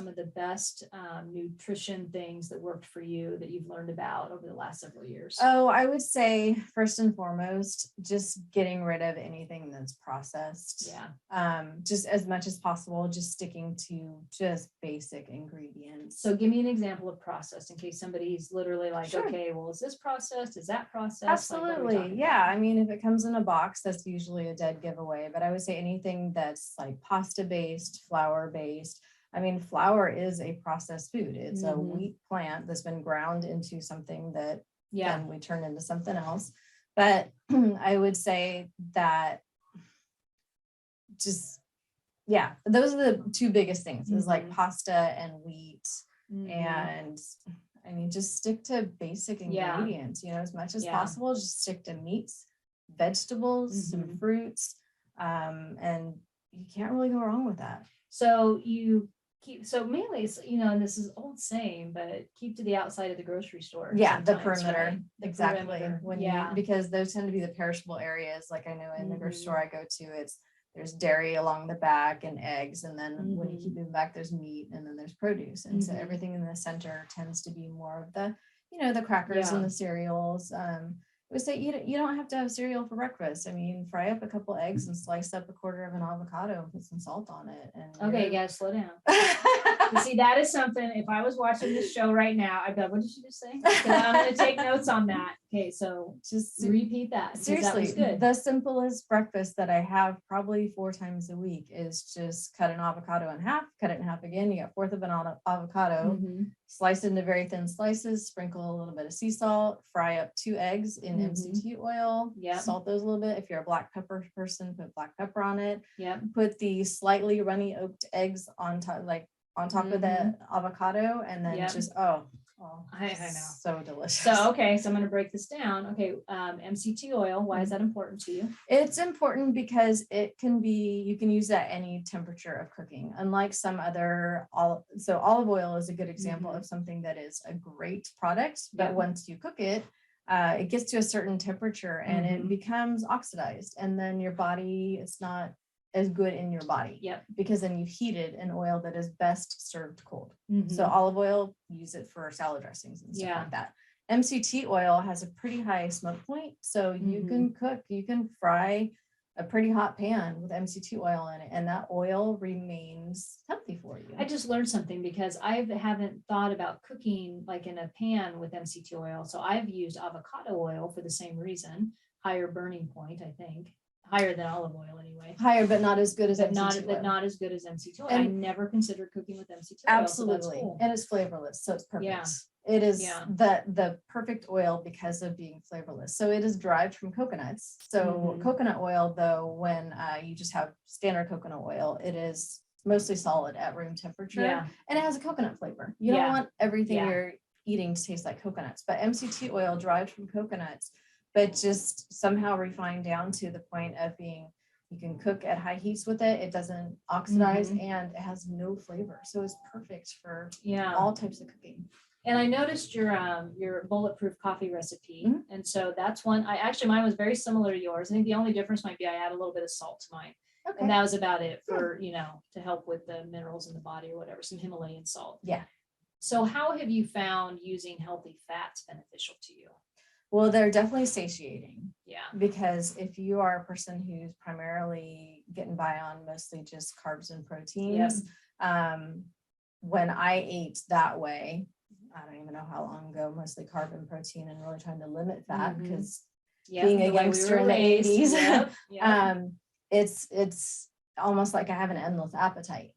of the best nutrition things that worked for you that you've learned about over the last several years? Oh, I would say first and foremost, just getting rid of anything that's processed. Just as much as possible, just sticking to just basic ingredients. So give me an example of processed in case somebody's literally like, okay, well, is this processed? Is that processed? Absolutely. Like, I mean, if it comes in a box, that's usually a dead giveaway, but I would say anything that's like pasta based, flour based. I mean, flour is a processed food. It's a wheat plant that's been ground into something that then we turn into something else. But I would say that just, those are the two biggest things is like pasta and wheat. And I mean, just stick to basic ingredients, you know, as much as possible. Just stick to meats, vegetables, some fruits, and you can't really go wrong with that. So you keep, so mainly, you know, and this is old saying, but keep to the outside of the grocery store. The perimeter. Right? Exactly. Perimeter. When because those tend to be the perishable areas. Like I know in the grocery store I go to, there's dairy along the back and eggs. And then when you keep moving back, there's meat and then there's produce. And so everything in the center tends to be more of the, you know, the crackers and the cereals. I would say you don't have to have cereal for breakfast. I mean, fry up a couple eggs and slice up a quarter of an avocado and put some salt on it. And okay, you gotta slow down. You see, that is something, if I was watching this show right now, I'd be like, what did she just say? I'm going to take notes on that. Okay, so just repeat that. Seriously, that was good. The simplest breakfast that I have probably 4 times a week is just cut an avocado in half, cut it in half again. You got 1/4 of an avocado, slice it into very thin slices, sprinkle a little bit of sea salt, fry up 2 eggs in MCT oil, salt those a little bit. If you're a black pepper person, put black pepper on it. Put the slightly runny oaked eggs on top, of the avocado, and then just I know, so delicious. So okay, so I'm going to break this down. Okay, MCT oil. Why is that important to you? It's important because you can use that at any temperature of cooking. Unlike some other olive oil is a good example of something that is a great product, but once you cook it, it gets to a certain temperature and it becomes oxidized, and then your body, it's not as good in your body because then you've heated an oil that is best served cold. So olive oil, use it for salad dressings and stuff like that. MCT oil has a pretty high smoke point, so you can fry a pretty hot pan with MCT oil in it, and that oil remains healthy for you. I just learned something because I haven't thought about cooking like in a pan with MCT oil. So I've used avocado oil for the same reason, higher burning point, I think. Higher than olive oil anyway. Higher, but not as good as MCT oil. But not as good as MCT oil. And I never considered cooking with MCT oil. Absolutely. So cool. And it's flavorless, so it's perfect. It is the perfect oil because of being flavorless. So it is derived from coconuts. So coconut oil, though, when you just have standard coconut oil, it is mostly solid at room temperature, and it has a coconut flavor. You don't want everything you're eating to taste like coconuts, but MCT oil derived from coconuts, but just somehow refined down to the point of being, you can cook at high heats with it. It doesn't oxidize and it has no flavor. So it's perfect for all types of cooking. And I noticed your bulletproof coffee recipe. Mhm. And so that's one. Mine was very similar to yours. I think the only difference might be I add a little bit of salt to mine. Okay. And that was about it for, to help with the minerals in the body or whatever, some Himalayan salt. Yeah. So how have you found using healthy fats beneficial to you? Well, they're definitely satiating. Yeah. Because if you are a person who's primarily getting by on mostly just carbs and protein, Yes. When I ate that way, I don't even know how long ago, mostly carb and protein, and really trying to limit fat because being a youngster in the 80s, it's almost like I have an endless appetite.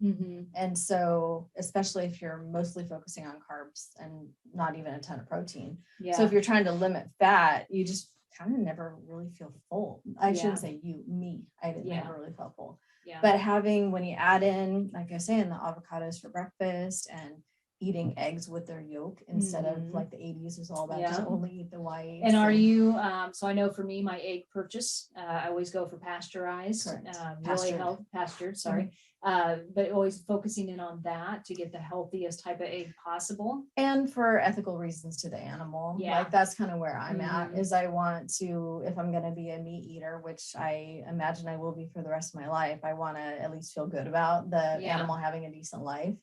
And so, especially if you're mostly focusing on carbs and not even a ton of protein. So if you're trying to limit fat, you just kind of never really feel full. I shouldn't say me. I never really felt full. But when you add in, like I say, in the avocados for breakfast and eating eggs with their yolk instead of like the 80s was all about just only eat the whites. And are you, so I know for me, my egg purchase, I always go for pasteurized, really healthy, pastured, sorry. But always focusing in on that to get the healthiest type of egg possible. And for ethical reasons to the animal. Like that's kind of where I'm at, is I want to, if I'm going to be a meat eater, which I imagine I will be for the rest of my life, I want to at least feel good about the animal having a decent life.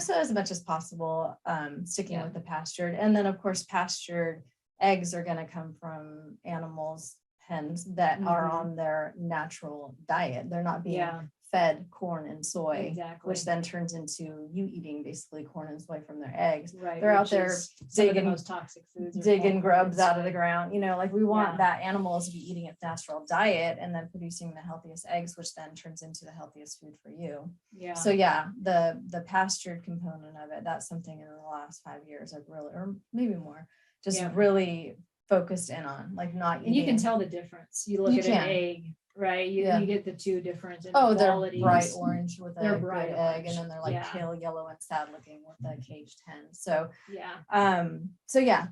So as much as possible, sticking with the pastured. And then of course, pastured eggs are going to come from animals, hens that are on their natural diet. They're not being fed corn and soy, which then turns into you eating basically corn and soy from their eggs. They're out there digging most toxic foods, digging grubs out of the ground. Like we want that animals to be eating its natural diet and then producing the healthiest eggs, which then turns into the healthiest food for you. So the pastured component of it, that's something in the last 5 years I've really, or maybe more, just really focused in on, like not eating. And you can tell the difference. You look at an egg, right? You get the two different they're bright orange with a bright egg, and then they're like pale yellow and sad looking with the caged hen. So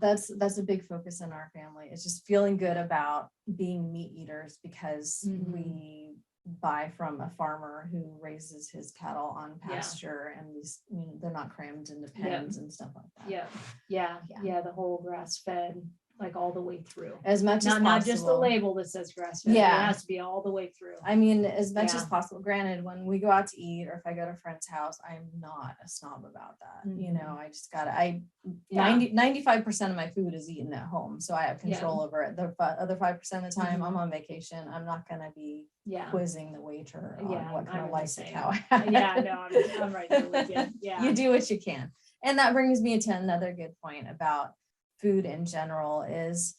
that's a big focus in our family. It's just feeling good about being meat eaters because we buy from a farmer who raises his cattle on pasture, and these they're not crammed into pens and stuff like that. The whole grass fed, like all the way through, as much as possible. Not just the label that says grass fed. It has to be all the way through. I mean, as much as possible. Granted, when we go out to eat or if I go to a friend's house, I'm not a snob about that. I just gotta 95% of my food is eaten at home, so I have control over it. The other 5% of the time I'm on vacation, I'm not gonna be quizzing the waiter on what kind of lice a cow has. I'm right there with you. You do what you can. And that brings me to another good point about food in general is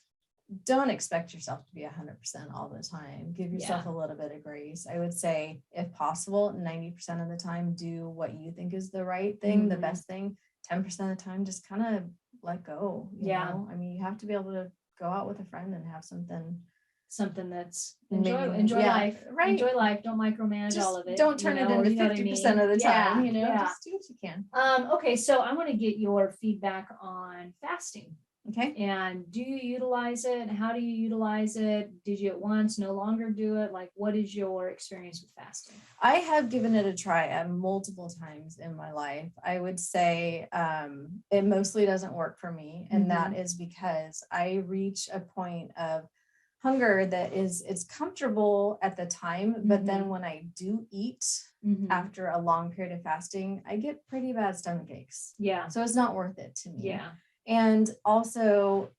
don't expect yourself to be 100% all the time. Give yourself a little bit of grace. I would say, if possible, 90% of the time, do what you think is the right thing, the best thing. 10% of the time, just kind of let go. You know? I mean, you have to be able to go out with a friend and have something that's enjoy life, right? Enjoy life. Don't micromanage all of it. Don't turn it into 50% of the time. Just do what you can. Okay, so I want to get your feedback on fasting. Okay. And do you utilize it? How do you utilize it? Did you at once no longer do it? Like, what is your experience with fasting? I have given it a try multiple times in my life. I would say it mostly doesn't work for me. And that is because I reach a point of hunger that it's comfortable at the time, but then when I do eat after a long period of fasting, I get pretty bad stomach aches. So it's not worth it to me. And also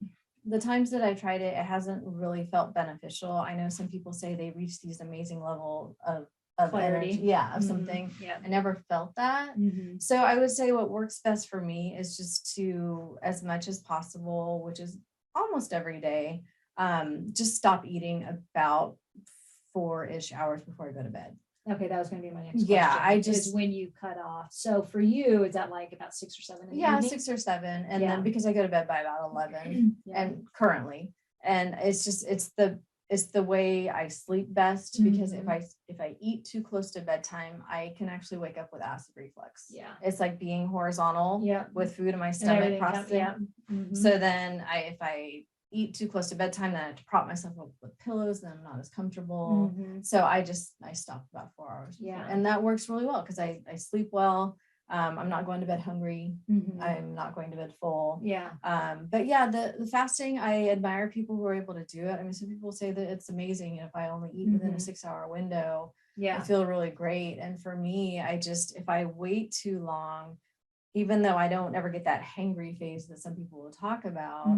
the times that I tried it, it hasn't really felt beneficial. I know some people say they reach these amazing level of clarity, of something. I never felt that. So I would say what works best for me is just to, as much as possible, which is almost every day, just stop eating about 4-ish hours before I go to bed. Okay, that was going to be my next question. Is when you cut off. So for you, is that like about 6 or 7? 6 or 7, and then because I go to bed by about 11, and currently, and it's the way I sleep best, because if I eat too close to bedtime, I can actually wake up with acid reflux. It's like being horizontal with food in my stomach processing. So then if I eat too close to bedtime, then I have to prop myself up with pillows, then I'm not as comfortable. So I stopped about 4 hours before. And that works really well because I sleep well. I'm not going to bed hungry. I'm not going to bed full. Yeah. But yeah, the fasting, I admire people who are able to do it. I mean, some people say that it's amazing if I only eat within a 6-hour window, I feel really great. And for me, if I wait too long, even though I don't ever get that hangry phase that some people will talk about,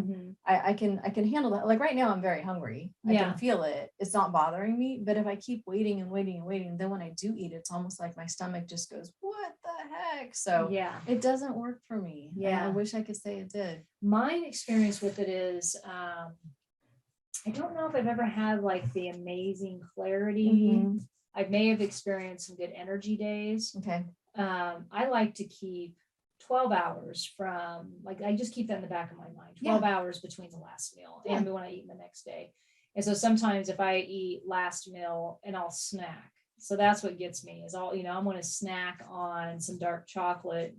I can handle that. Like right now, I'm very hungry. I can feel it. It's not bothering me. But if I keep waiting and waiting and waiting, then when I do eat, it's almost like my stomach just goes, what the heck? So it doesn't work for me. Yeah. I wish I could say it did. My experience with it is, I don't know if I've ever had like the amazing clarity. I may have experienced some good energy days. Okay. I like to keep 12 hours from, like, I just keep that in the back of my mind, 12 hours between the last meal and when I eat the next day. And so sometimes if I eat last meal and I'll snack. So that's what gets me is I'm going to snack on some dark chocolate,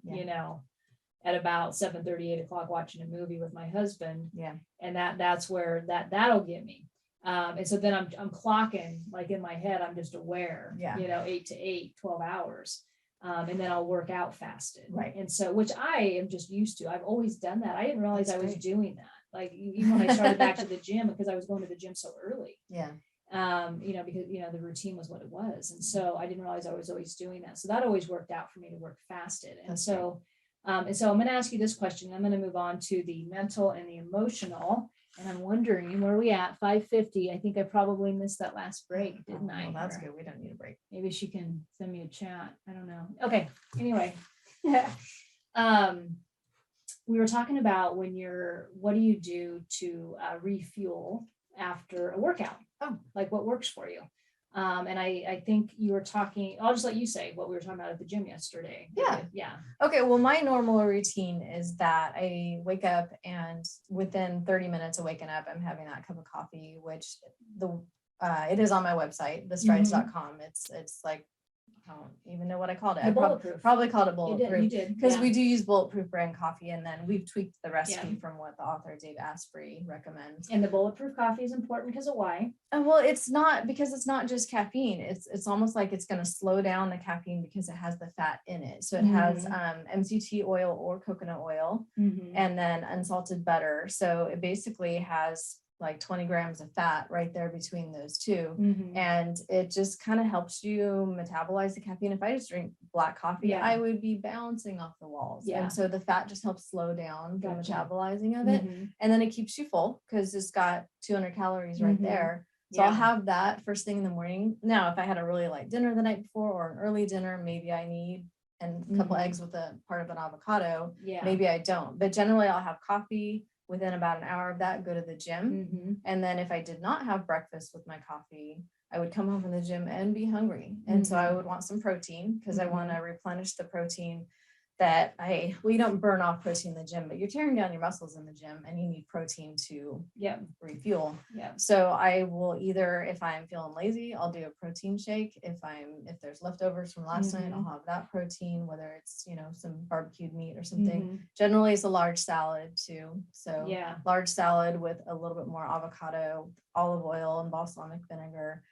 at about 7:30, 8 o'clock, watching a movie with my husband. Yeah. And that's where that'll get me. And so then I'm clocking, like in my head, I'm just aware, 8 to 8, 12 hours. And then I'll work out fasted. Right. And so, which I am just used to. I've always done that. I didn't realize I was doing that. Like even when I started back to the gym, because I was going to the gym so early. Yeah. Because, the routine was what it was. And so I didn't realize I was always doing that. So that always worked out for me to work fasted. And so I'm going to ask you this question. I'm going to move on to the mental and the emotional. And I'm wondering, where are we at? 5:50. I think I probably missed that last break, didn't I? Well, that's good. We don't need a break. Maybe she can send me a chat. I don't know. Okay. Anyway, we were talking about what do you do to refuel after a workout? Oh, like what works for you? And I think you were talking, I'll just let you say what we were talking about at the gym yesterday. Yeah. Okay. Well, my normal routine is that I wake up and within 30 minutes of waking up, I'm having that cup of coffee, which it is on my website, thestrides.com. It's like, I don't even know what I called it. I probably called it bulletproof. You did. Because we do use bulletproof brand coffee, and then we've tweaked the recipe from what the author Dave Asprey recommends. And the bulletproof coffee is important because of why? Well, it's not just caffeine. It's almost like it's going to slow down the caffeine because it has the fat in it. So it has MCT oil or coconut oil, and then unsalted butter. So it basically has like 20 grams of fat right there between those two. And it just kind of helps you metabolize the caffeine. If I just drink black coffee, I would be bouncing off the walls. And so the fat just helps slow down the metabolizing of it. And then it keeps you full because it's got 200 calories right there. So I'll have that first thing in the morning. Now, if I had a really light dinner the night before or an early dinner, maybe I need a couple eggs with a part of an avocado. Maybe I don't. But generally I'll have coffee. Within about an hour of that, go to the gym. And then if I did not have breakfast with my coffee, I would come home from the gym and be hungry. And so I would want some protein because I want to replenish the protein that you don't burn off protein in the gym, but you're tearing down your muscles in the gym and you need protein to refuel. So I will either, if I'm feeling lazy, I'll do a protein shake. If there's leftovers from last night, I'll have that protein, whether it's, some barbecued meat or something. Generally it's a large salad too. So large salad with a little bit more avocado, olive oil, and balsamic vinegar.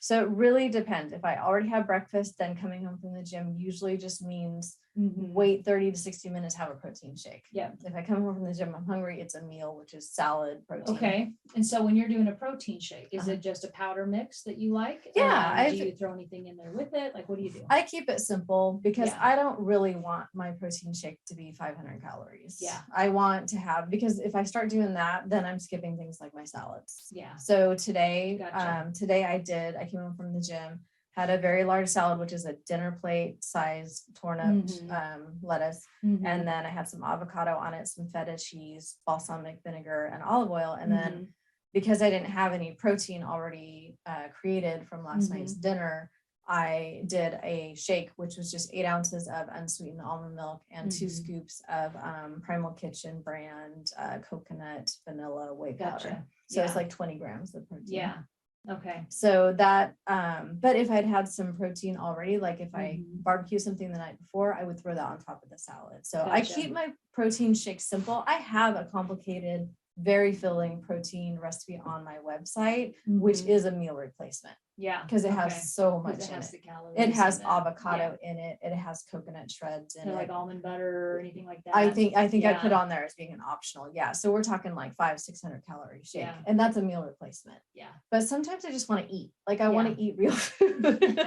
So it really depends. If I already have breakfast, then coming home from the gym usually just means wait 30 to 60 minutes, have a protein shake. If I come home from the gym, I'm hungry, it's a meal, which is salad, protein. Okay. And so when you're doing a protein shake, is it just a powder mix that you like? Do you throw anything in there with it? Like, what do you do? I keep it simple because I don't really want my protein shake to be 500 calories. I want to have, because if I start doing that, then I'm skipping things like my salads. So today, I came home from the gym, had a very large salad, which is a dinner plate size torn up lettuce. And then I had some avocado on it, some feta cheese, balsamic vinegar, and olive oil. And then because I didn't have any protein already created from last night's dinner, I did a shake, which was just 8 ounces of unsweetened almond milk and 2 scoops of Primal Kitchen brand coconut vanilla whey powder. So it's like 20 grams of protein. Okay. So that, but if I'd had some protein already, like if I barbecue something the night before, I would throw that on top of the salad. So I keep my protein shake simple. I have a complicated, very filling protein recipe on my website, which is a meal replacement. Yeah. because it Okay. has so 'Cause much it in has it. the calories. It has and avocado in it. It has coconut shreds in yeah. it. Like almond butter or anything like that. I think I Yeah. put on there as being an optional. Yeah. So we're talking like 500-600 calorie shake. Yeah. And that's a meal replacement. Yeah. But sometimes I just want to eat. Like I want Yeah. to eat real food.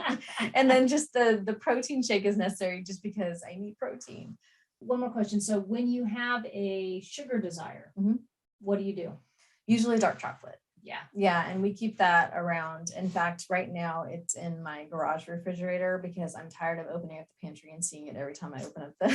And then just the protein shake is necessary just because I need protein. One more question. So when you have a sugar desire, Mhm. what do you do? Usually dark chocolate. Yeah. Yeah, and we keep that around. In fact, right now it's in my garage refrigerator because I'm tired of opening up the pantry and seeing it every time I open up the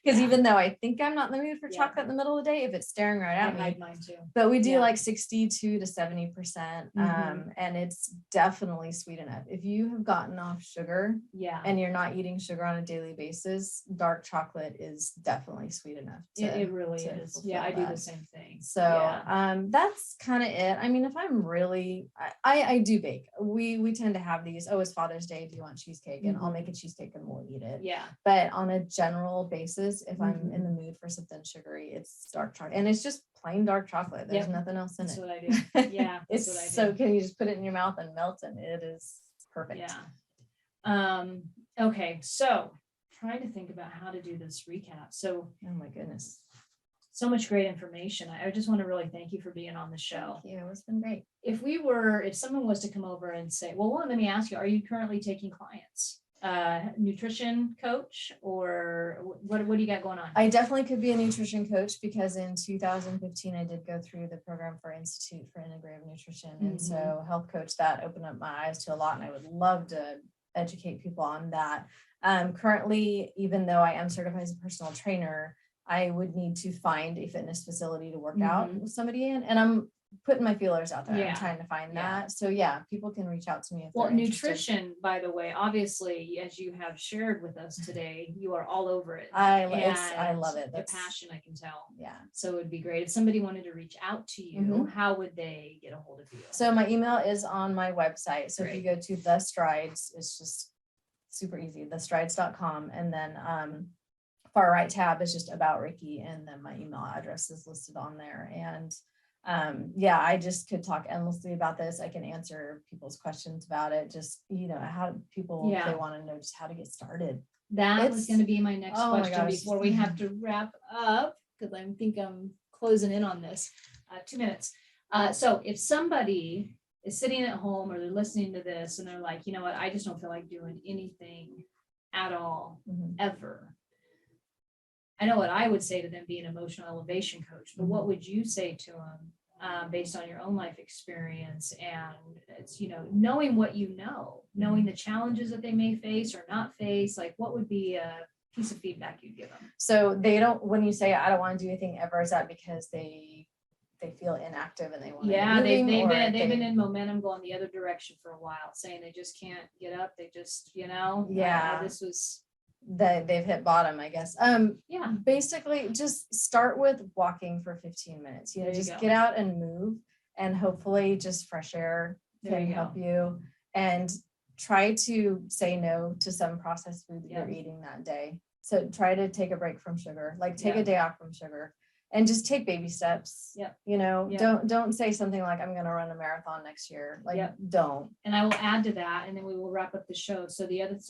because Yeah. even though I think I'm not in the mood for Yeah. chocolate in the middle of the day, if it's staring right I at me. hide mine too. But we do Yeah. like 62 to 70%. And it's definitely sweet enough. If you have gotten off sugar Yeah. and you're not eating sugar on a daily basis, dark chocolate is definitely sweet enough. It really to is. Yeah, I fulfill do the that. same thing. So Yeah. that's kind of it. I mean, if I'm really, I do bake. We tend to have these, oh, it's Father's Day, do you want cheesecake? And I'll make a cheesecake and we'll eat it. Yeah. But on a general basis, if I'm in the mood for something sugary, it's dark chocolate. And it's just plain dark chocolate. There's nothing else in That's it. what I do. Yeah. That's what I do. So can you just put it in your mouth and melt and it is perfect. Yeah. Okay. So trying to think about how to do this recap. So, oh my goodness. So much great information. I just want to really thank you for being on the show. Thank you. It's been great. If someone was to come over and say, well, let me ask you, are you currently taking clients? Nutrition coach, or what do you got going on? I definitely could be a nutrition coach because in 2015 I did go through the program for Institute for Integrative Nutrition. And so health coach, that opened up my eyes to a lot, and I would love to educate people on that. Currently, even though I am certified as a personal trainer, I would need to find a fitness facility to work out with somebody in, and I'm putting my feelers out there. I'm trying to find that. So yeah, people can reach out to me. If they're nutrition, interested. by the way, obviously, as you have shared with us today, you are all over it. I love it. That's the passion, I can tell. Yeah. So it would be great if somebody wanted to reach out to you. How would they get a hold of you? So my email is on my website. So if you go to The Strides, it's just super easy, thestrides.com, and then far right tab is just about Rikki, and then my email address is listed on there. And I just could talk endlessly about this. I can answer people's questions about it. Just, how people, if they want to know just how to get started. That was going to be my next question before we have to wrap up, because I think I'm closing in on this. 2 minutes. So if somebody is sitting at home or they're listening to this and they're like, you know what, I just don't feel like doing anything at all, ever. I know what I would say to them, be an emotional elevation coach, but what would you say to them based on your own life experience? And it's, knowing what knowing the challenges that they may face or not face, like what would be a piece of feedback you'd give them? So when you say, I don't want to do anything ever, is that because they feel inactive and they want they've been in momentum going the other direction for a while, saying they just can't get up. They just, this was that they've hit bottom, I guess. Basically just start with walking for 15 minutes, just get out and move, and hopefully just fresh air can help you, and try to say no to some processed food that you're eating that day. So try to take a break from sugar, like take a day off from sugar, and just take baby steps. Don't say something like, I'm going to run a marathon next year. Don't. And I will add to that, and then we will wrap up the show. So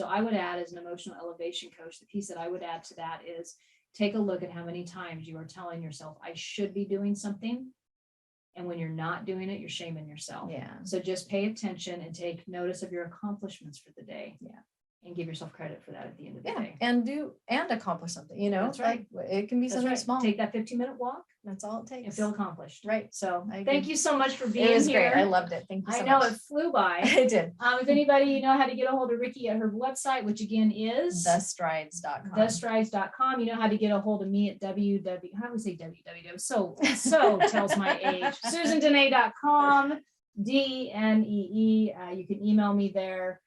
I would add, as an emotional elevation coach, the piece that I would add to that is take a look at how many times you are telling yourself, I should be doing something. And when you're not doing it, you're shaming yourself. So just pay attention and take notice of your accomplishments for the day. And give yourself credit for that at the end of the day. And accomplish something, That's right. Like it can be something small. Take that 15-minute walk. That's all it takes. And feel accomplished. Right. So thank you so much for being here. It was great. I loved it. Thank you so much. I know it flew by. It did. If anybody how to get a hold of Rikki at her website, which again is thestrides.com. Thestrides.com. You know how to get a hold of me at how do we say www? So tells my age. SusanDenee.com. DNEE. You can email me there.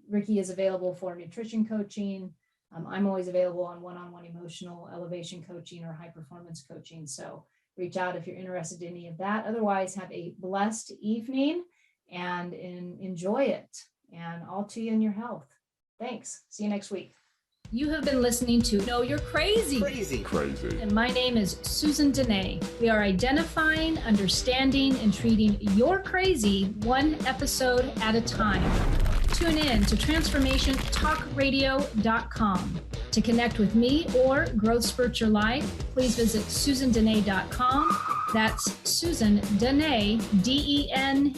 Rikki is available for nutrition coaching. I'm always available on one-on-one emotional elevation coaching or high performance coaching. So reach out if you're interested in any of that. Otherwise, have a blessed evening and enjoy it. And all to you in your health. Thanks. See you next week. You have been listening to Know You're Crazy. Crazy. And my name is Susan Denee. We are identifying, understanding, and treating your crazy one episode at a time. Tune in to transformationtalkradio.com. To connect with me or Growth Spurt Your Life, please visit susandenee.com. That's Susan Denee, DENEE.com.